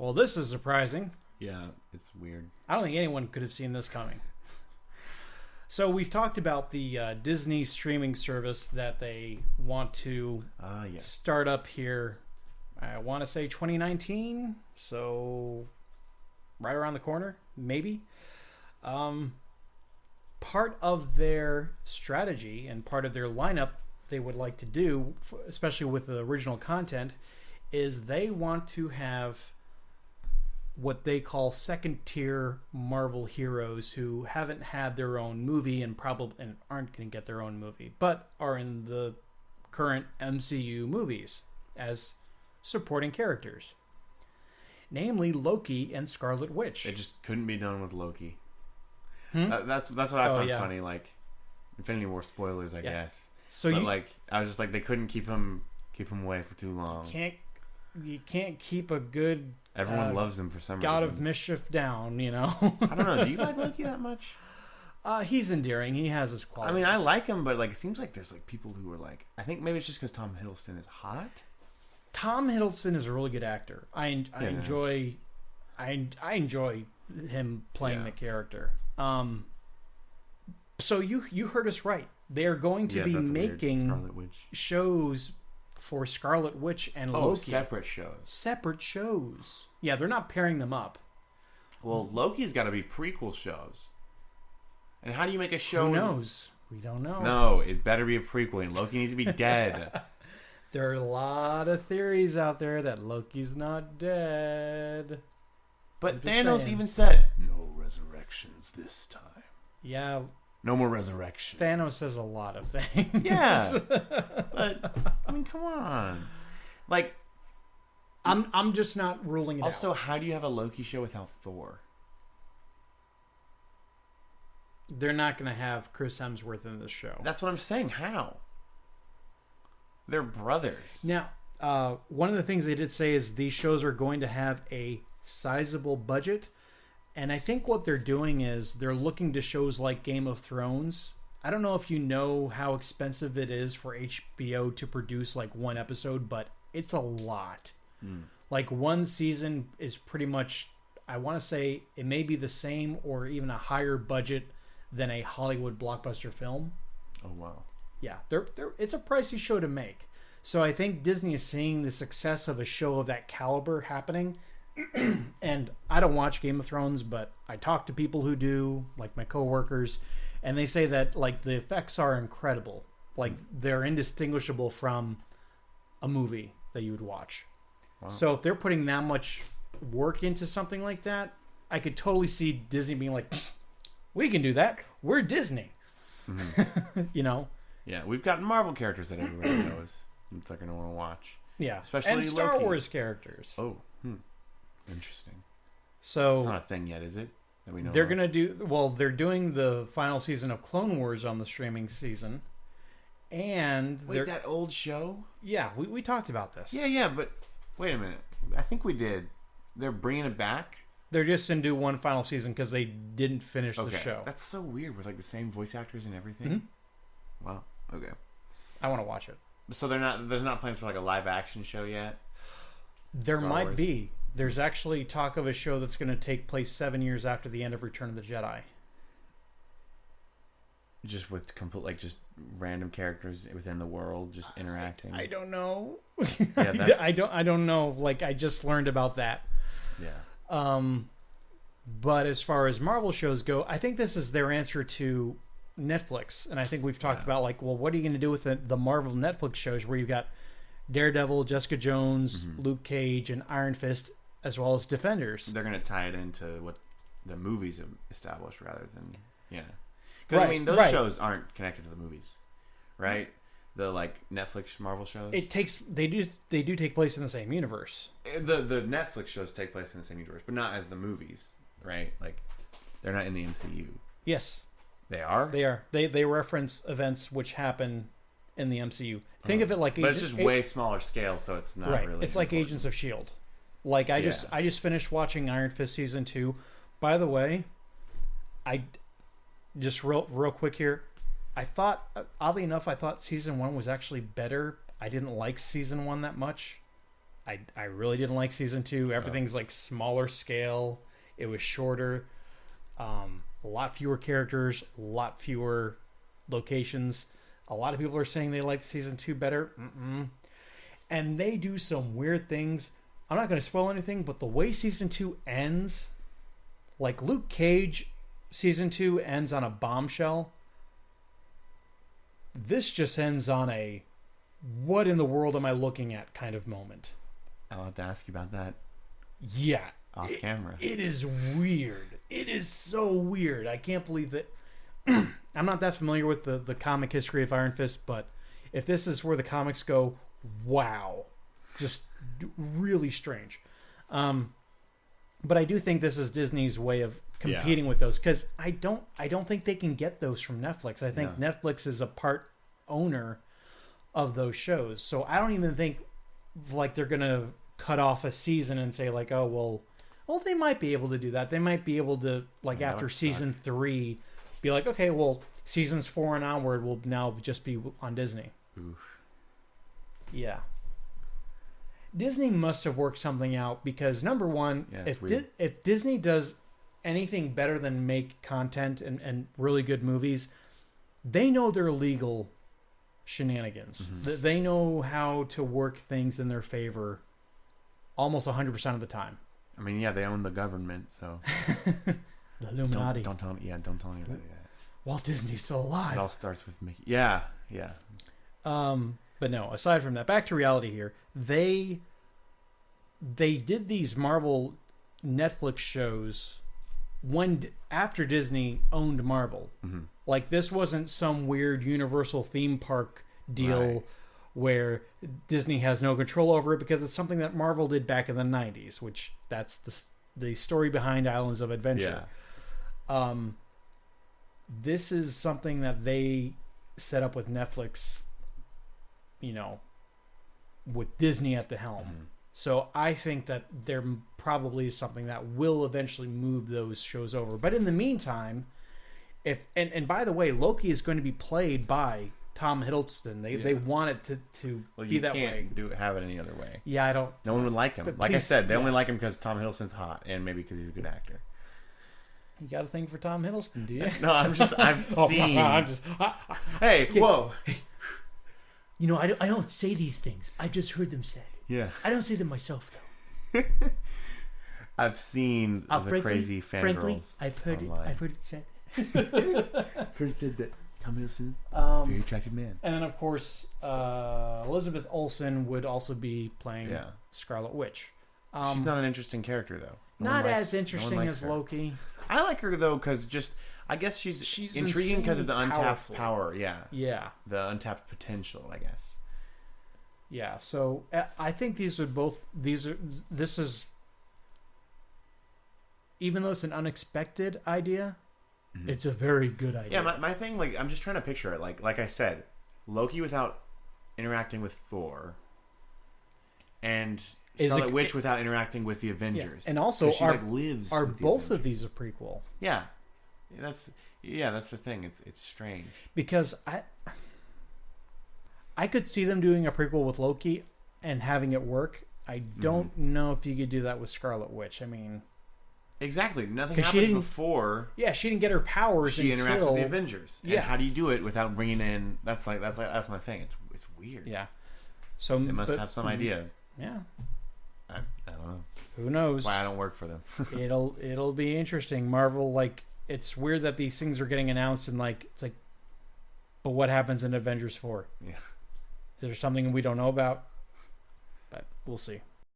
Well, this is surprising. Yeah, it's weird. I don't think anyone could have seen this coming. So we've talked about the Disney streaming service that they want to start up here. I want to say 2019, so right around the corner, maybe. Part of their strategy and part of their lineup they would like to do, especially with the original content, is they want to have what they call second-tier Marvel heroes who haven't had their own movie and aren't going to get their own movie, but are in the current MCU movies as supporting characters. Namely, Loki and Scarlet Witch. It just couldn't be done with Loki. That's what I found funny. Like, Infinity War spoilers, I guess. So I was just like, they couldn't keep him away for too long. You can't keep a good. Everyone loves him for some reason. God of Mischief down, you know. I don't know. Do you like Loki that much? He's endearing. He has his qualities. I mean, I like him, but like, it seems like there's like people who are like. I think maybe it's just because Tom Hiddleston is hot. Tom Hiddleston is a really good actor. I enjoy him playing the character. So you heard us right. They are going to be making shows for Scarlet Witch and Loki. Separate shows. Yeah, they're not pairing them up. Well, Loki's got to be prequel shows. And how do you make a show? Who knows? We don't know. No, it better be a prequel. And Loki needs to be dead. There are a lot of theories out there that Loki's not dead. But Thanos even said, no resurrections this time. Yeah. No more resurrections. Thanos says a lot of things. Yeah. But, I mean, come on. Like, I'm just not ruling it out. Also, how do you have a Loki show without Thor? They're not going to have Chris Hemsworth in this show. That's what I'm saying. How? They're brothers. Now, one of the things they did say is these shows are going to have a sizable budget. And I think what they're doing is they're looking to shows like Game of Thrones. I don't know if you know how expensive it is for HBO to produce like one episode, but it's a lot. Like one season is pretty much, I want to say it may be the same or even a higher budget than a Hollywood blockbuster film. Oh, wow. Yeah, it's a pricey show to make. So I think Disney is seeing the success of a show of that caliber happening. And I don't watch Game of Thrones, but I talk to people who do, like my coworkers, and they say that like the effects are incredible. Like they're indistinguishable from a movie that you would watch. Wow. So if they're putting that much work into something like that, I could totally see Disney being like, we can do that. We're Disney. Mm-hmm. You know? Yeah, we've got Marvel characters that everybody knows that they're going to want to watch. Yeah, especially and Star Loki. Wars characters. Oh, interesting. So it's not a thing yet, is it? That we know they're gonna do. Well, they're doing the final season of Clone Wars on the streaming season, and wait, that old show? Yeah, we talked about this. Yeah, but wait a minute. I think we did. They're bringing it back. They're just gonna do one final season because they didn't finish the show. That's so weird with like the same voice actors and everything. Mm-hmm. Wow. Okay. I want to watch it. So there's not plans for like a live action show yet? There might be. There's actually talk of a show that's going to take place 7 years after the end of Return of the Jedi. Just with just random characters within the world just interacting. I don't know. Yeah, I don't know. Like I just learned about that. Yeah. But as far as Marvel shows go, I think this is their answer to Netflix, and I think we've talked about like, well, what are you going to do with the Marvel Netflix shows where you've got Daredevil, Jessica Jones, Luke Cage, and Iron Fist, as well as Defenders? They're going to tie it into what the movies have established rather than because I mean those shows aren't connected to the movies, right? The like Netflix Marvel shows. They do take place in the same universe. The Netflix shows take place in the same universe, but not as the movies, right? Like they're not in the MCU. Yes. They are? They are. They reference events which happen in the MCU. Think of it like... But it's just way smaller scale, so it's not really... It's like important. Agents of S.H.I.E.L.D. Like, I just finished watching Iron Fist Season 2. By the way, I... Just real quick here. I thought... Oddly enough, I thought Season 1 was actually better. I didn't like Season 1 that much. I really didn't like season 2. Everything's like smaller scale. It was shorter. A lot fewer characters, a lot fewer locations. A lot of people are saying they like season 2 better. And they do some weird things. I'm not going to spoil anything, but the way season 2 ends, like Luke Cage, season 2 ends on a bombshell. This just ends on a what in the world am I looking at kind of moment. I'll have to ask you about that. Yeah. Off camera. It is weird. It is so weird. I can't believe that. I'm not that familiar with the comic history of Iron Fist, but if this is where the comics go, wow. Just really strange. But I do think this is Disney's way of competing with those, because I don't think they can get those from Netflix. I think Netflix is a part owner of those shows. So I don't even think like they're going to cut off a season and say like, oh, well, they might be able to do that. They might be able to, like, after season 3, be like, okay, well, seasons 4 and onward will now just be on Disney. Oof. Yeah. Disney must have worked something out, because number one, if Disney does anything better than make content and really good movies, they know their legal shenanigans. They know how to work things in their favor almost 100% of the time. I mean, yeah, they own the government, so the Illuminati. Don't tell anybody that. Walt Disney's still alive. It all starts with Mickey. Yeah. But no, aside from that, back to reality here. They did these Marvel Netflix shows after Disney owned Marvel. Like, this wasn't some weird Universal theme park deal where Disney has no control over it, because it's something that Marvel did back in the 90s, which that's the story behind Islands of Adventure. This is something that they set up with Netflix, with Disney at the helm. So I think that there probably is something that will eventually move those shows over. But in the meantime, and by the way, Loki is going to be played by Tom Hiddleston. They want it to be that way. You can't have it any other way. Yeah, I don't. No one would like him. Like I said, they only like him because Tom Hiddleston's hot, and maybe because he's a good actor. You got a thing for Tom Hiddleston, do you? No, I've seen. Hey, whoa. I don't say these things. I just heard them said. Yeah. I don't say them myself, though. I've seen the crazy fangirls. I've heard it said. First said that Tom Hiddleston, very attractive man. And then, of course, Elizabeth Olsen would also be playing Scarlet Witch. She's not an interesting character, though. Not as interesting as Loki. I like her, though, because I guess she's intriguing because of the untapped power. Yeah. The untapped potential, I guess. Yeah. So I think this is, even though it's an unexpected idea, it's a very good idea. Yeah. My thing, like, I'm just trying to picture it. Like I said, Loki without interacting with Thor, and Scarlet Witch without interacting with the Avengers. Yeah. And also, lives are with the both Avengers. of these a prequel? Yeah. That's the thing. It's strange. Because I could see them doing a prequel with Loki and having it work. I don't know if you could do that with Scarlet Witch. I mean, exactly. Nothing happens before. Yeah, she didn't get her powers. She interacts with the Avengers. Yeah. And how do you do it without bringing in? That's my thing. It's weird. Yeah. So they must have some idea. Yeah. I don't know. Who knows? That's why I don't work for them. It'll be interesting. Marvel, like, it's weird that these things are getting announced and it's like, but what happens in Avengers 4? Yeah. Is there something we don't know about? But we'll see.